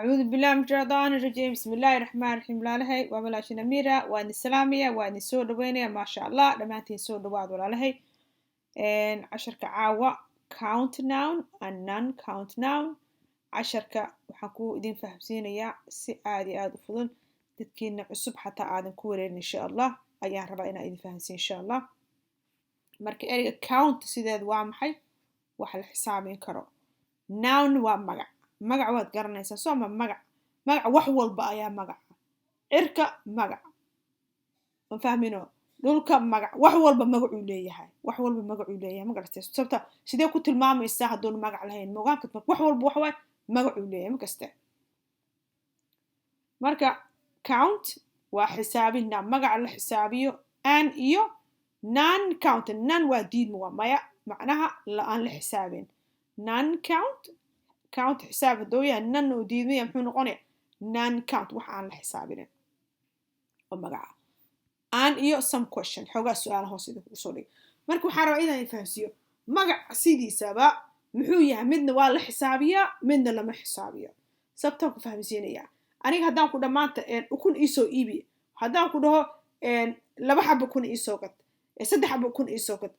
أعوذ بالله من الشيطان الرجيم بسم الله الرحمن الرحيم لالهي وبلاشنا ميرا وأني السلامية وأني سو دوينيا ما شاء الله دمانتين سو دواد ولالهي عشرك عاوة count noun and non count noun عشرك وحكو إدين فهمسينيا سي آدي فضل تدكين عصب حتى آدم كورين إن شاء الله أيان ربعنا إدين فهمسين إن شاء الله مركي أريد count سيداد وامحي وحل حسابين كرو noun وامقع magac waad garanaysaa soo ma magac wax walba ayaa magaca cirka magac ma fahmino dhulka magac wax walba magacuu leeyahay ma garatay sababta sidee ku tilmaamaysaa hadduu magac lahayn moogaan kadib wax walba wax waay magacuu leeyahay makasta marka count waa xisaabina magac la xisaabiyo an iyo non count non waa diidmo waa maya macnaha la aan la xisaabin non count حساب دويا نن وديدمية محو نقوني non count وح عن الحسابين ومقع an iyo some question حوغا السؤال هو سيدي وصولي مركو حارو إذا يفهمسيو مقع سيدي سابا محو يهمدنا والا حسابية مدنا لما حسابية سبتاكو فهمسيني يا أنيق هدان كودا مانتا وكون إيسو إيبي هدان كودا هو لبا حبا كون إيسو قد سد حبا كون إيسو قد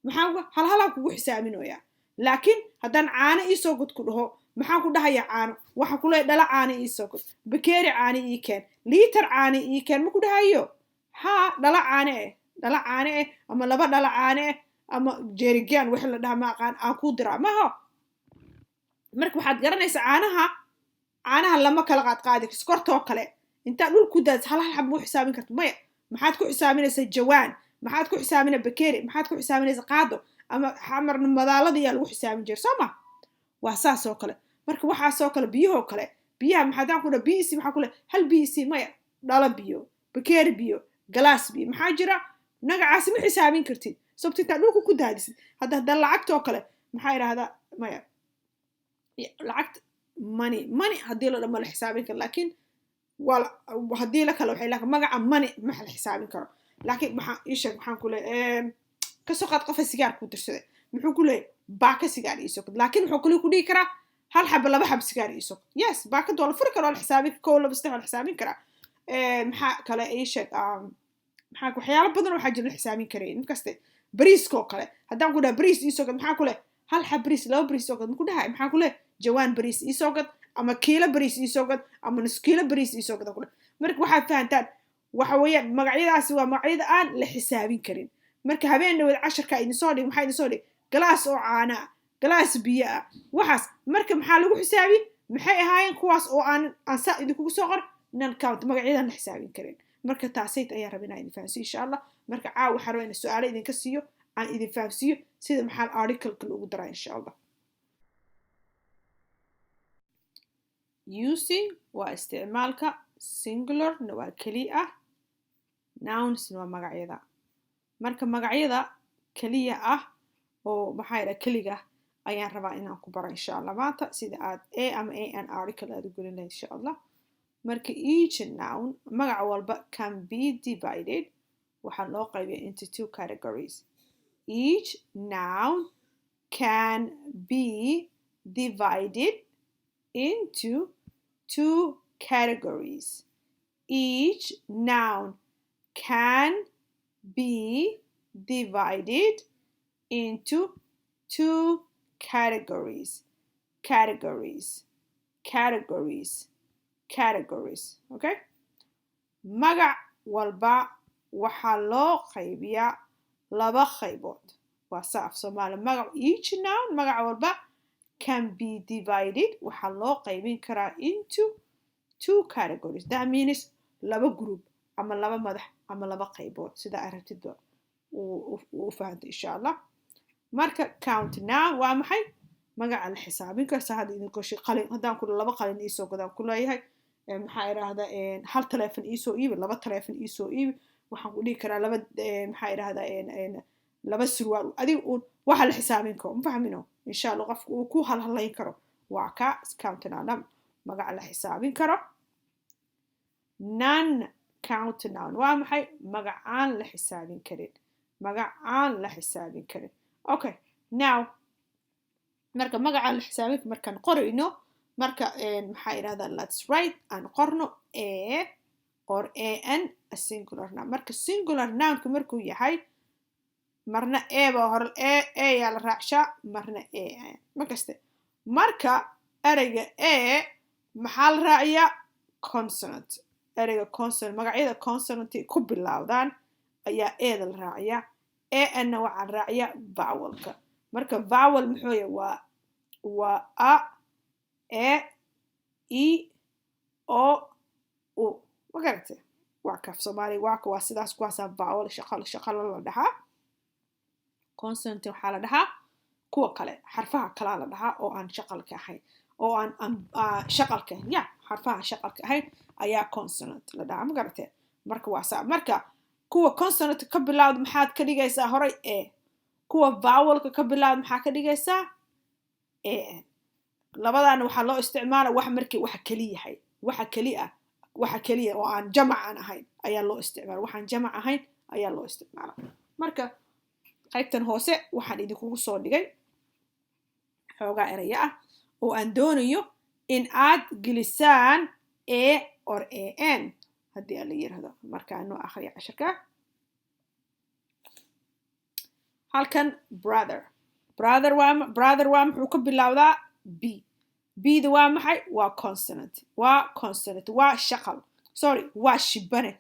محاوغا هلا كوغو حسابينو يا laakiin haddaan caano iisoo gud ku dhaho maxaan ku dhahayaa caano waxa ku leeyahay dhala caano iisoo gud bakeeri caano ii keen liitar caano ii keen ma ku dhahayo haa dhala caano ama laba dhala caano ama jeerigaan wixii la dhaha ma aqaan aan ku diraa maho marka waxaad garanaysaa caanaha lama kala qaadi kortoo kale intaa dhul ku daadis hal xab muu xisaabin karto maya maxaad ku xisaabinaysaa jawaan maxaad ku xisaabinaysaa bakeeri maxaad ku xisaabinaysaa qaado ama xamarna madaalada yaa lagu xisaabin jiray soo ma waa saas oo kale marka waxaasoo kale biyahoo kale biyaha maxaadaan ku dhaha bc maxaa ku le hal bc maya dhala biyo bakeeri biyo galaas biyo maxaa jira nagacaasi ma xisaabin kartid sababta intaa dhulka ku daadisid hadda lacagtoo kale maxaa idhaahdaa maya lacagta money haddii la dhama la xisaabin karo laakiin haddii la kale waxay laakiin magaca money ma la xisaabin karo laakiin maxaan ku le kasoo qaad qofa sigaar ku dirsaday muxuu ku leeyahay baaka sigaar iisoo kod laakiin wuxuu kale ku dhigi karaa hal xaba laba xab sigaar iisoo kod yes baakada waa la furi karaa waa la xisaabin kow laba saddex waa la xisaabin karaa maxaa kale ii sheeg maxaa waxyaalo badan waxaa jira la xisaabin karaya inkaste bariiskoo kale haddaan ku dhaha bariis iisoo gad maxaa ku leh hal xab bariis laba bariis iisoo gad maku dhahay maxaa ku leh jawaan bariis iisoo gad ama kiilo bariis iisoo gad ama nus kiilo bariis iisoo gad ku leh marka waxaad fahantaan waxa weeyaan magacyadaasi waa magacyada aan la xisaabin karin marka habeen dhaweed casharka idin soo dhig maxaa idin soo dhig galaas oo caana ah galaas biyo ah waxaas marka maxaa lagu xisaabi maxay ahaayeen kuwaas oo aan saa idinkugu soo qor non count magacyadan la xisaabin karin marka taasayt ayaa rabaa inaan idin fahamsiiyo insha allah marka caawa waxaan rabaa inaan su'aalo idinka siiyo aan idin fahamsiiyo sida maxaa article-ka loogu daraa insha allah using waa isticmaalka singular na waa keli ah nouns na waa magacyada marka magacyada kaliya ah oo maxaa yidhaha keliga ayaan rabaa inaan ku baro insha allah maanta sida aad ama an article aad u gelin lahayd insha allah marka each noun magac walba can be divided waxaa loo qaybiya into two categories each noun can be divided into two categories each noun can be divided into two categories okay magac walba waxaa loo qaybiyaa laba qaybood waa saaf Soomaali magac each noun magac walba can be divided waxaa loo qaybin karaa into two categories that means laba group ama laba madax ama laba qaybood sida ay rabtidba u fahanto insha allah marka count noun waa maxay magaca la xisaabin karsa hadda idinko shay qalin haddaan ku laba qalin iisoo godaan ku leeyahay maxaa idhaahdaa hal telefoon iisoo iibi laba telefoon iisoo iibi waxaan ku dhihi karaa laba maxaa idhaahdaa laba surwaal adiga uun waxa la xisaabin karo ma fahmino insha allah qofku uu ku halhalayn karo waa ka count noun magaca la xisaabin karo non count noun waa maxay magacaan la xisaabin karin okay now marka magacaan la xisaabin markaan qorayno marka maxaa yidhahdaa let's write aan qorno a or an a singular noun marka singular nounka markuu yahay marna a baa hore a yaa la raacshaa marna an ma kaste marka ereyga a maxaa la raaciyaa consonant ereyga consonant magacyada consonantay ku bilowdaan ayaa eeda la raaciyaa anna waxaa la raaciyaa vowelka marka vowel muxuu yahay waa a e o u ma garatay waa kaf soomaaliya waa sidaas kuwaasaa vowel shaqalo la dhahaa consonant waxaa la dhahaa kuwa kale xarfaha kalaa la dhahaa oo aan shaqalka ahayn oo aan shaqalka ya xarfaha shaqalka ahayn ayaa consonant la dhahaa ma garatay marka waa saa marka kuwa consonant ka bilowda maxaad ka dhigaysaa horay a kuwa vowelka ka bilowda maxaa ka dhigaysaa an labadaana waxaa loo isticmaala wax markii waxa kaliyahay waxa kaliya oo aan jamac aan ahayn ayaa loo isticmaala waxaan jamac ahayn ayaa loo isticmaala marka qaybtan hoose waxaan idinkugu soo dhigay xoogaa eraya ah oo aan doonayo in aad gelisaan a or an haddii aan la yiraahdo markaa noo akhriya cashirka halkan brother waa muxuu ka bilowdaa b bda waa maxay waa consonant waa shaqal waa shibane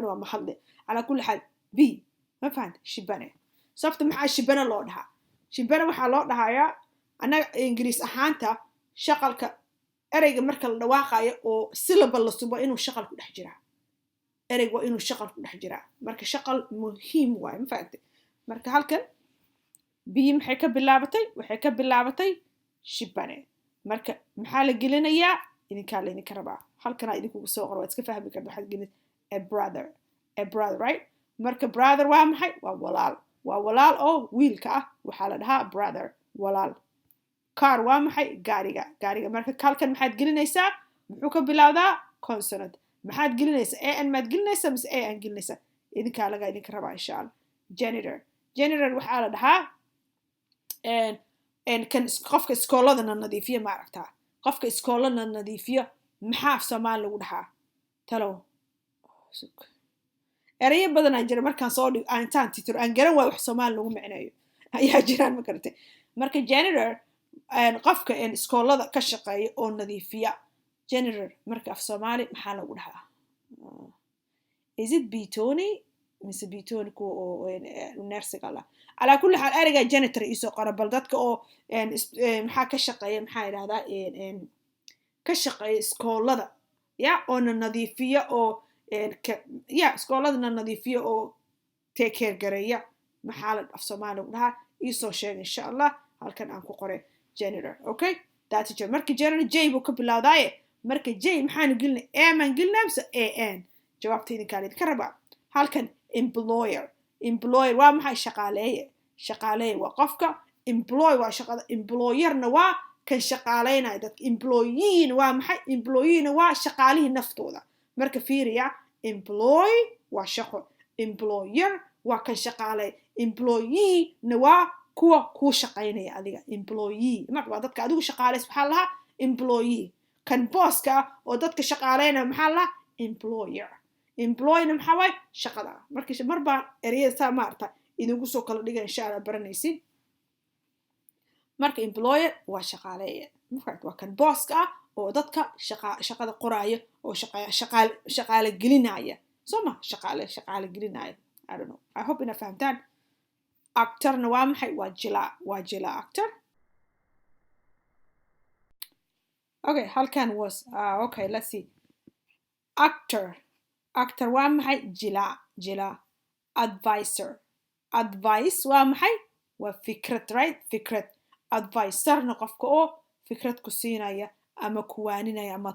waa mahadle calaa kulli xaal b ma fahanta shibane sababta maxaa shibane loo dhahaa shibane waxaa loo dhahayaa annaga ingiriis ahaanta shaqalka ereyga marka la dhawaaqayo oo syllable la subo inuu shaqal ku dhex jiraa ereyga waa inuu shaqal ku dhex jiraa marka shaqal muhiim waaye ma fahantay marka halkan b maxay ka bilaabatay waxay ka bilaabatay shibane marka maxaa la gelinayaa idinkaa laydinka rabaa halkanaa idinkugu soo qor waad iska fahmi karta waxaad gelin a brother right marka brother waa maxay waa walaal oo wiilka ah waxaa la dhahaa brother walaal car waa maxay gaariga marka halkan maxaad gelinaysaa muxuu ka bilowdaa consonant maxaad gelinaysaa an maad gelinaysaa mise an gelinaysaa idinkaa laga idinka rabaa insha allah janitor waxaa la dhahaa kan qofka iskooladana nadiifiya maaragtaa qofka iskoolana nadiifiya maxaa af soomaali lagu dhahaa talow erayo badanaa jira markaan soo dhig intaan titiro aan garan waay wax soomaali lagu micneeyo ayaa jiraan ma garatay marka janitor qofka iskoolada ka shaqeeya oo nadiifiya janitor marka af soomaali maxaa lagu dhahaa is it bitoni mise bitoni kuwa oo nersiga lah calaa kulli xaal ereyga janitor isoo qora bal dadka oo maxaa ka shaqeeya maxaa yidhahdaa ka shaqeeya iskoolada ya oona nadiifiya oo iskooladana nadiifiya oo take care gareeya maxaa la af soomaali lagu dhahaa iisoo sheega insha allah halkan aan ku qoray janitor okay that's it marka janitor j buu ka bilowdaaye marka j maxaanu gelinay maan gelinaa mise an jawaabta idinkaa idinka rabaa halkan employer waa maxay shaqaaleeye waa qofka employ waa shaqada employerna waa kan shaqaaleynaya dadka employeena waa maxay employeena waa shaqaalihii naftooda marka fiiriya employ waa shaqo employer waa kan shaqaaleey employeena waa kuwa kuu shaqaynaya adiga employee waa dadka adigu shaqaaleys maxaa lahaa employee kan booska oo dadka shaqaaleynaya maxaa lahaa employna maxaa waaye shaqada marka mar baan ereyada saa maarta idinku soo kala dhiga insha allah baranaysin marka employer waa shaqaaleeye waa kan booska ah oo dadka shaqada qoraayo oo shaqaale gelinaya soo ma shaqaale gelinaya I don't know I hope ina fahamtaan actorna waa maxay waa jila actor okay halkan was okay let's see actor waa maxay jila advice waa maxay waa fikrad right fikrad advicerna qofka oo fikrad ku siinaya ama kuwaaninaya ama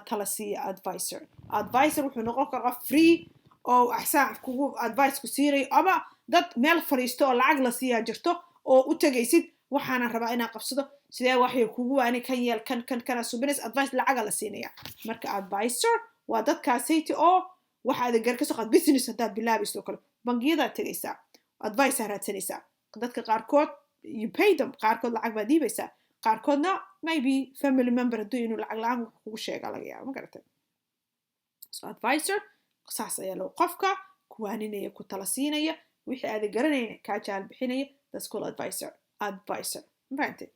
tala siiya advisor wuxuu noqon karaa free oo axsaan kugu advice ku siinayo ama dad meel fariisto oo lacag la siiyaa jirto oo u tagaysid waxaana rabaa inaan qabsado sidee waxay kugu waani kan yeel kana subinays advice lacaga la siinaya marka advisor waa dadkaasayta oo waxaad gar ka soo qaad business haddaad bilaabayso kale bangiyadaad tegaysaa advice raadsanaysaa dadka qaarkood you pay them qaarkood lacag baad dhiibaysaa qaarkoodna maybe family member hadduu inuu lacag la-aan wax kugu sheega laga yaaba ma garatay so advisor saas ayaa loo qofka kuwaaninaya ku tala siinaya wixii aada garanayna kaa jaal bixinaya that's called advisor ma fahantay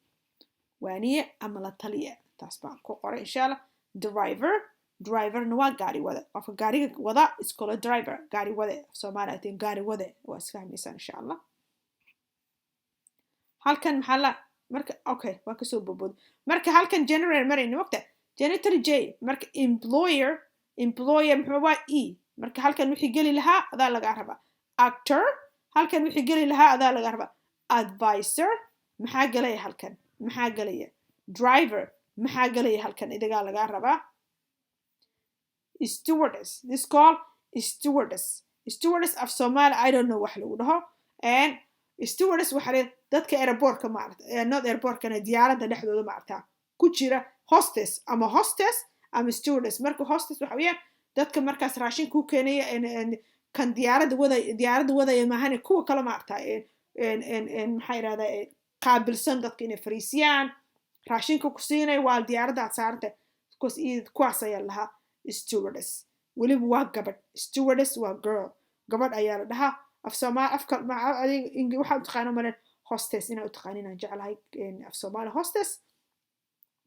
waaniye ama la taliya taas baan ku qoray insha allah driverna waa gaari wade qofka gaariga wada is called a driver gaari wade Soomaali atiin gaari wade waa isfahmaysaa insha allah halkan maxaa la marka okay waa kasoo bobood marka halkan general marayna waqti janitor j marka employer muxuu waa e marka halkan wixii geli lahaa adaa laga rabaa actor halkan wixii geli lahaa adaa laga rabaa advisor maxaa galaya halkan maxaa galaya driver maxaa galaya halkan idagaa laga rabaa stewardess this call stewardess of Somali I don't know wax lagu dhaho and stewardess waxa dadka airportka maaragtay not airportkana diyaaradda dhexdooda maaragtaa ku jira hostess ama stewardess marka hostess waxa weeyaan dadka markaas raashin ku keenaya kan diyaaradda wadaya maahane kuwa kale maaragtaa maxaa yidhahdaa qaabilsan dadka inay fariisiyaan raashinka ku siinay waa diyaaradda aad saarantay kuwaas ayaa lahaa stewardess weliba waa gabadh stewardess waa girl gabadh ayaa la dhahaa af Soomaali afka waxaa u taqaano malen hostess inaa u taqaanin aan jeclahay af Soomaali hostess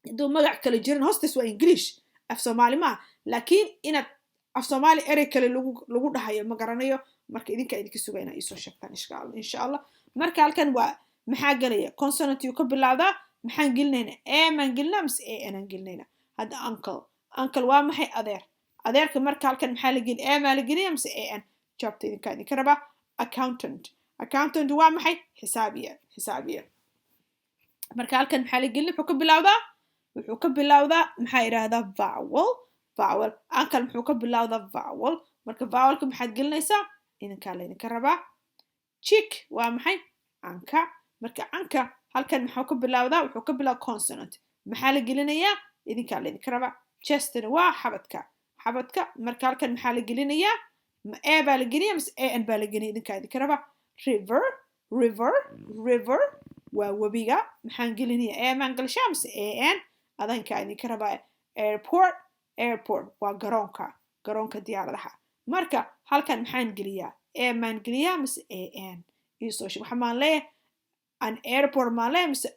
haduu magac kale jirin hostess waa English af Soomaali ma laakiin inaad af Soomaali erey kale lagu dhahayo ma garanayo marka idinka sugaa inaa isoo sheegtaan insha Allah marka halkan waa maxaa galaya consonant uu ka bilaawdaa maxaan gelinaynaa a maan gelinaa mise a aan gelinayna hadda uncle waa maxay adeerka marka halkan maxaa la gelin a maa la gelina mise a aan jawaabta idinka rabaa accountant waa maxay xisaabiye marka halkan maxaa la gelin wuxuu ka bilaawdaa maxaa yidhaahdaa vowel uncle muxuu ka bilaawdaa vowel marka vowelka maxaad gelinaysaa idinkaa laydinka rabaa chick waa maxay anka marka anka halkan wuxuu ka bilaawdaa consonant maxaa la gelinayaa idinkaa laydinka rabaa chestna waa xabadka marka halkan maxaa la gelinayaa ma a baa la geliya mise an baa la geliya idinkaa idinka rabaa river waa webiga maxaan gelinaya a maan galshaa mise an adankaa idinka rabaa airport waa garoonka diyaaradaha marka halkan maxaan geliyaa a maan geliyaa mise an isoo sheeg waxa maan leeyahay an airport maan leeyahay mise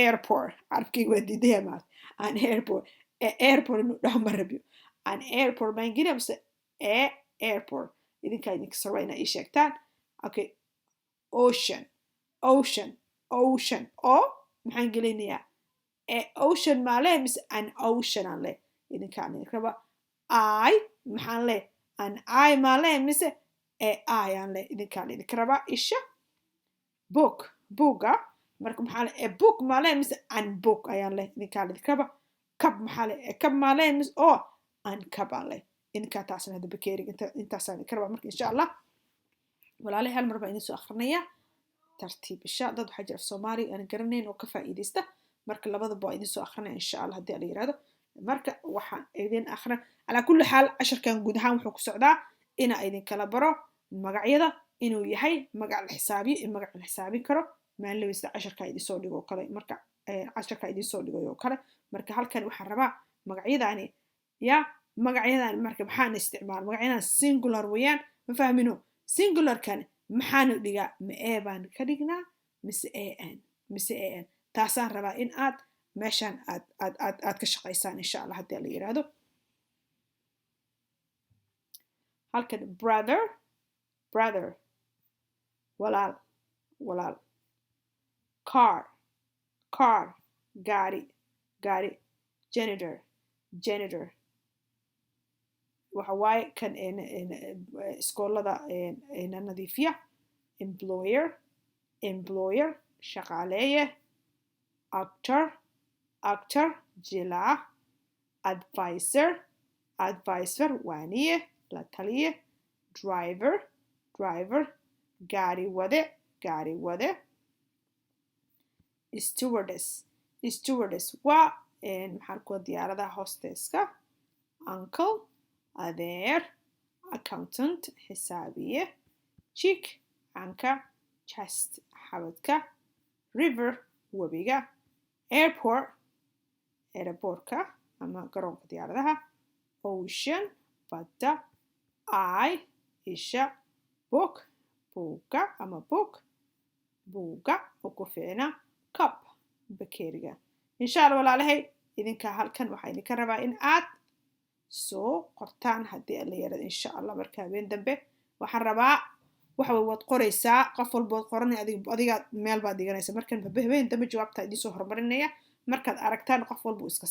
airport carabkayga waa diidaya maad an airport inuu dhaho ma rabyo an airport maan geliyaa mise airport idinkaa idinka sarwa inaa ii sheegtaan okay ocean oo maxaan gelinayaa ocean maa lee mise an ocean aan lee idinkaan idinka raba I maxaan lee an I maa lee mise I aan lee idinkaan idinka rabaa isha booga marka maxaa lee book maa lee mise an book ayaan lee idinkaan idinka raba cab maa lee mise oo an cab aan lee idinkaa taasna hadda bakeerig intaasaan idinka rabaa marka insha allah walaalahay hal mar baa idin soo akhrinayaa tartiib insha dad waxaa jira af Soomaali aan garanayn oo ka faa'iideysta marka labadaba waa idin soo akrinaya insha Allah haddii la yiraahdo marka waxaan idin akhrin ala kulli xaal casharkan guud ahaan wuxuu ku socdaa inaa idin kala baro magacyada inuu yahay magac la xisaabiyo in magac la xisaabin karo maalinleysta casharka idin soo dhigo kale marka casharka idin soo dhigo kale marka halkan waxaan rabaa magacyadaani magacyadan marka maxaan isticmaal magacyadan singular weeyaan ma fahmino singularkan maxaanu dhigaa ma a baan ka dhignaa mise an taasaan rabaa in aad meeshaan aad ka shaqaysaan insha Allah haddii la yiraahdo halkan brother walaal car gaari janitor waxa waaye kan iskoolada nadiifiya employer shaqaaleeye actor jilaa advisor waaniye la taliye driver gaari wade stewardess waa maxaan kuwa diyaaradaha hostesska uncle adeer accountant xisaabiye chick anka chest xabadka river webiga airport airportka ama garoonka diyaaradaha ocean badda eye isha book buugga ama book buugga oo ku ficna cup bakeeriga insha Allah walaalahay idinka halkan waxaa idinka rabaa in aad soo qortaan haddii alla yarada insha Allah marka habeen dambe waxaan rabaa waxa waad qoraysaa qof walba waad qoranay adiga meel baad dhiganaysa markan habeen dambe jawaabta idin soo hormarinaya markaad aragtaan qof walba iska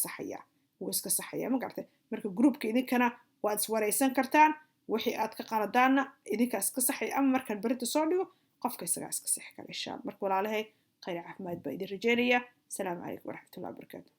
saxaya ma gartay marka groupka idinkana waad iswareysan kartaan wixii aad ka qaladaana idinka iska saxay ama markan berita soo dhigo qofka isaga iska saxi kara insha Allah marka walaalahay khayr caafimaad baa idin rajeynaya السلام عليكم ورحمة الله وبركاته